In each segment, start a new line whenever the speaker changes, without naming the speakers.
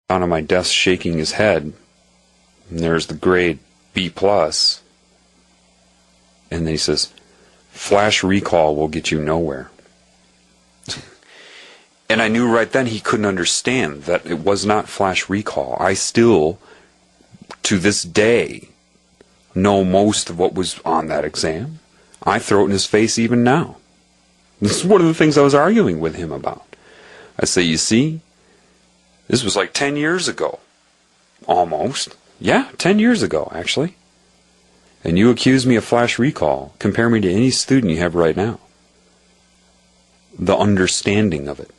down on my desk shaking his head, and there's the grade B+. And then he says, flash recall will get you nowhere. And I knew right then he couldn't understand that it was not flash recall. I still, to this day, know most of what was on that exam. I throw it in his face even now. This is one of the things I was arguing with him about. I say, you see, this was like 10 years ago. Almost. Yeah, 10 years ago, actually. And you accuse me of flash recall. Compare me to any student you have right now. The understanding of it.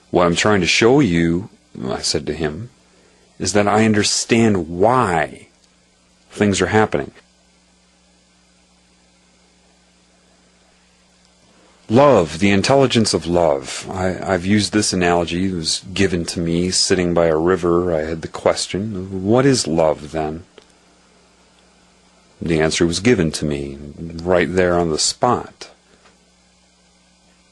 What I'm trying to show you, I said to him, is that I understand why things are happening. Love, the intelligence of love. I've used this analogy. It was given to me sitting by a river. I had the question, what is love then? The answer was given to me right there on the spot.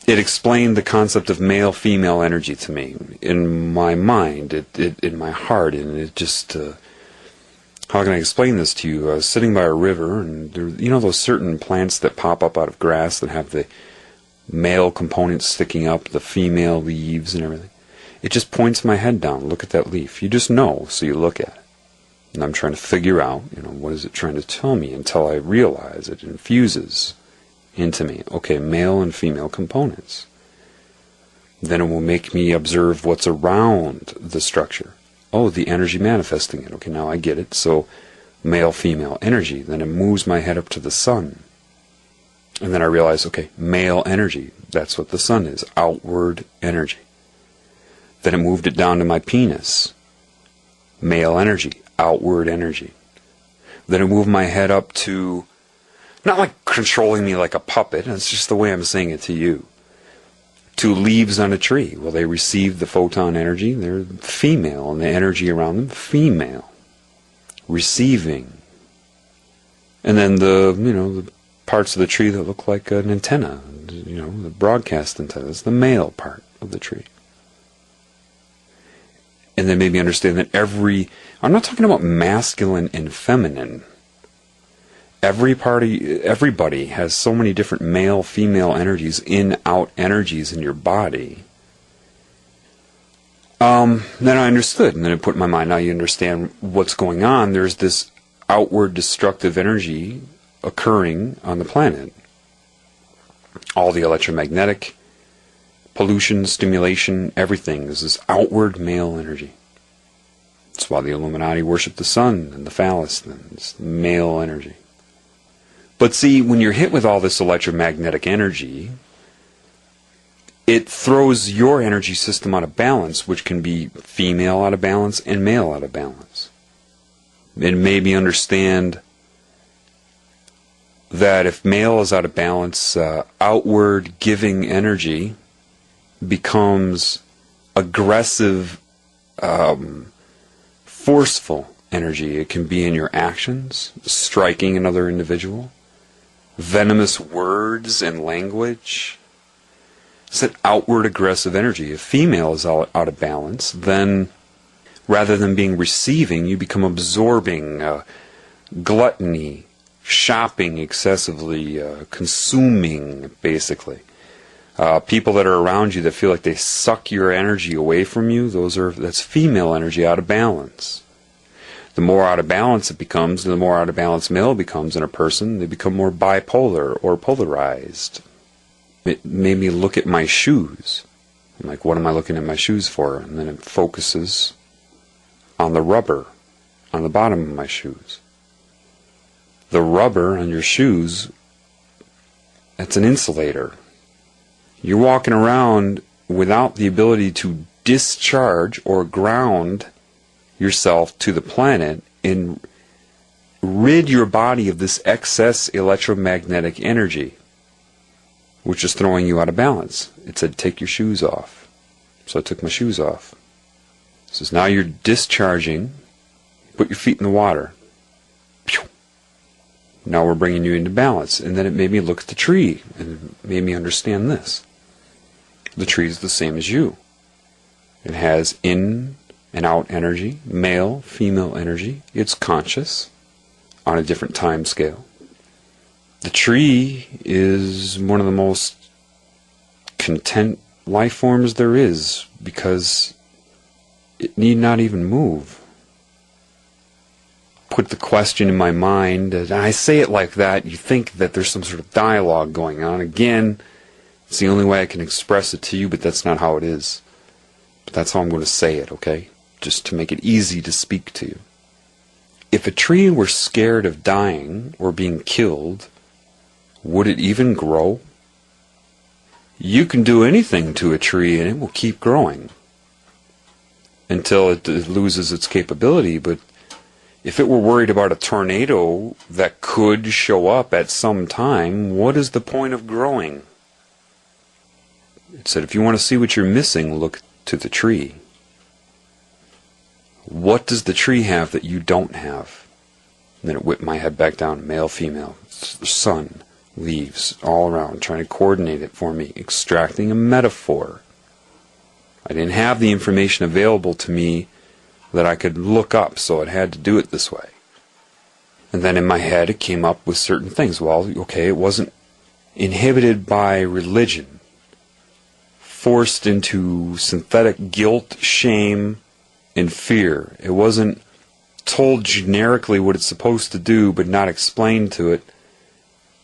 It explained the concept of male-female energy to me in my mind, in my heart, and it just... how can I explain this to you? I was sitting by a river, and there, you know those certain plants that pop up out of grass that have the male components sticking up, the female leaves and everything? It just points my head down. Look at that leaf. You just know, so you look at it. And I'm trying to figure out, what is it trying to tell me until I realize it infuses into me. Okay, male and female components. Then it will make me observe what's around the structure. Oh, the energy manifesting it. Okay, now I get it. So, male-female energy. Then it moves my head up to the sun. And then I realize, okay, male energy. That's what the sun is. Outward energy. Then it moved it down to my penis. Male energy. Outward energy. Then it moved my head up to, not like controlling me like a puppet, it's just the way I'm saying it to you, to leaves on a tree. Well, they receive the photon energy, they're female, and the energy around them, female. Receiving. And then the parts of the tree that look like an antenna, the broadcast antenna, is the male part of the tree. And then maybe understand that I'm not talking about masculine and feminine. Everybody has so many different male, female energies, in, out energies in your body. Then I understood, and then it put in my mind, now you understand what's going on. There's this outward destructive energy occurring on the planet. All the electromagnetic pollution, stimulation, everything is this outward male energy. That's why the Illuminati worship the sun and the phallus, then it's male energy. But see, when you're hit with all this electromagnetic energy, it throws your energy system out of balance, which can be female out of balance and male out of balance. And maybe understand that if male is out of balance, outward giving energy becomes aggressive, forceful energy. It can be in your actions, striking another individual, venomous words and language. It's that outward aggressive energy. If female is out of balance, then rather than being receiving, you become absorbing, gluttony, shopping excessively, consuming, basically. People that are around you that feel like they suck your energy away from you, that's female energy out of balance. The more out of balance it becomes, the more out of balance male becomes in a person, they become more bipolar or polarized. It made me look at my shoes. I'm like, what am I looking at my shoes for? And then it focuses on the rubber on the bottom of my shoes. The rubber on your shoes, that's an insulator. You're walking around without the ability to discharge or ground yourself to the planet and rid your body of this excess electromagnetic energy, which is throwing you out of balance. It said, take your shoes off. So I took my shoes off. It says, now you're discharging. Put your feet in the water. Now we're bringing you into balance. And then it made me look at the tree, and it made me understand this. The tree is the same as you. It has in and out energy, male, female energy. It's conscious on a different time scale. The tree is one of the most content life forms there is because it need not even move. Put the question in my mind, and I say it like that, you think that there's some sort of dialogue going on. Again, it's the only way I can express it to you, but that's not how it is. But that's how I'm going to say it, okay? Just to make it easy to speak to you. If a tree were scared of dying or being killed, would it even grow? You can do anything to a tree and it will keep growing until it loses its capability. But if it were worried about a tornado that could show up at some time, what is the point of growing? It said, if you want to see what you're missing, look to the tree. What does the tree have that you don't have? And then it whipped my head back down, male, female, sun, leaves, all around, trying to coordinate it for me, extracting a metaphor. I didn't have the information available to me that I could look up, so it had to do it this way. And then in my head it came up with certain things. Well, okay, it wasn't inhibited by religion, forced into synthetic guilt, shame, and fear. It wasn't told generically what it's supposed to do but not explained to it,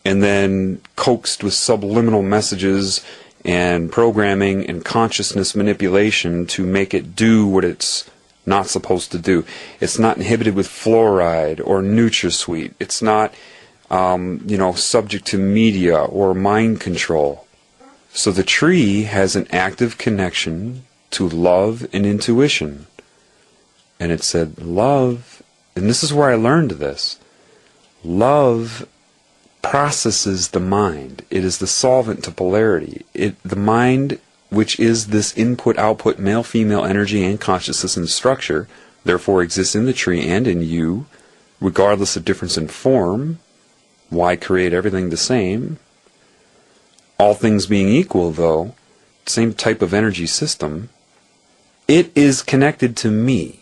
and then coaxed with subliminal messages and programming and consciousness manipulation to make it do what it's not supposed to do. It's not inhibited with fluoride or NutraSweet. It's not, subject to media or mind control. So the tree has an active connection to love and intuition. And it said, love, and this is where I learned this, love processes the mind. It is the solvent to polarity. The mind, which is this input-output male-female energy and consciousness and structure, therefore exists in the tree and in you, regardless of difference in form. Why create everything the same? All things being equal, though, same type of energy system, it is connected to me.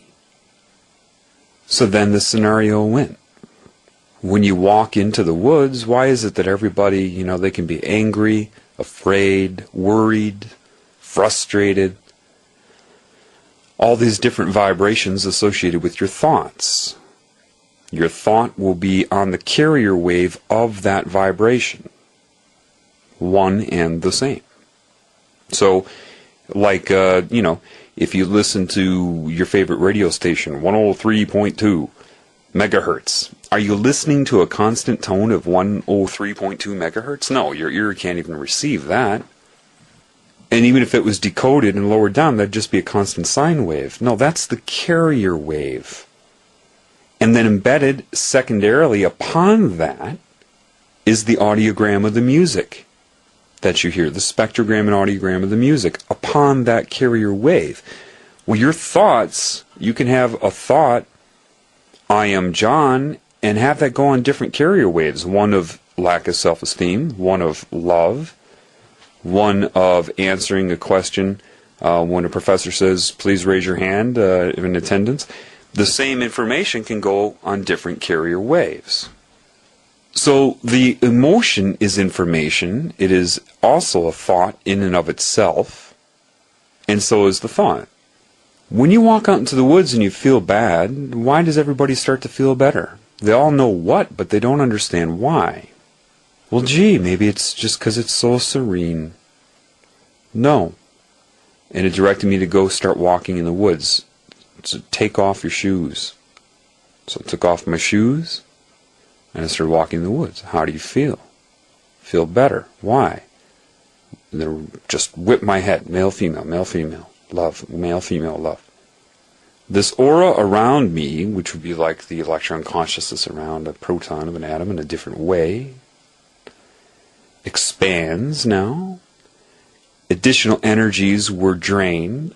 So then the scenario went. When you walk into the woods, why is it that everybody, they can be angry, afraid, worried, frustrated? All these different vibrations associated with your thoughts. Your thought will be on the carrier wave of that vibration. One and the same. So, like, if you listen to your favorite radio station, 103.2 megahertz, are you listening to a constant tone of 103.2 megahertz? No, your ear can't even receive that. And even if it was decoded and lowered down, that'd just be a constant sine wave. No, that's the carrier wave. And then embedded secondarily upon that is the audiogram of the music that you hear, the spectrogram and audiogram of the music upon that carrier wave. Well, your thoughts, you can have a thought, I am John, and have that go on different carrier waves. One of lack of self-esteem, one of love, one of answering a question when a professor says, please raise your hand in attendance. The same information can go on different carrier waves. So the emotion is information. It is also a thought in and of itself, and so is the thought. When you walk out into the woods and you feel bad, why does everybody start to feel better? They all know what, but they don't understand why. Well, gee, maybe it's just because it's so serene. No. And it directed me to go start walking in the woods. So take off your shoes. So I took off my shoes, and I started walking in the woods. How do you feel? Feel better. Why? And then just whip my head. Male, female, love, male, female, love. This aura around me, which would be like the electron consciousness around a proton of an atom in a different way, expands now. Additional energies were drained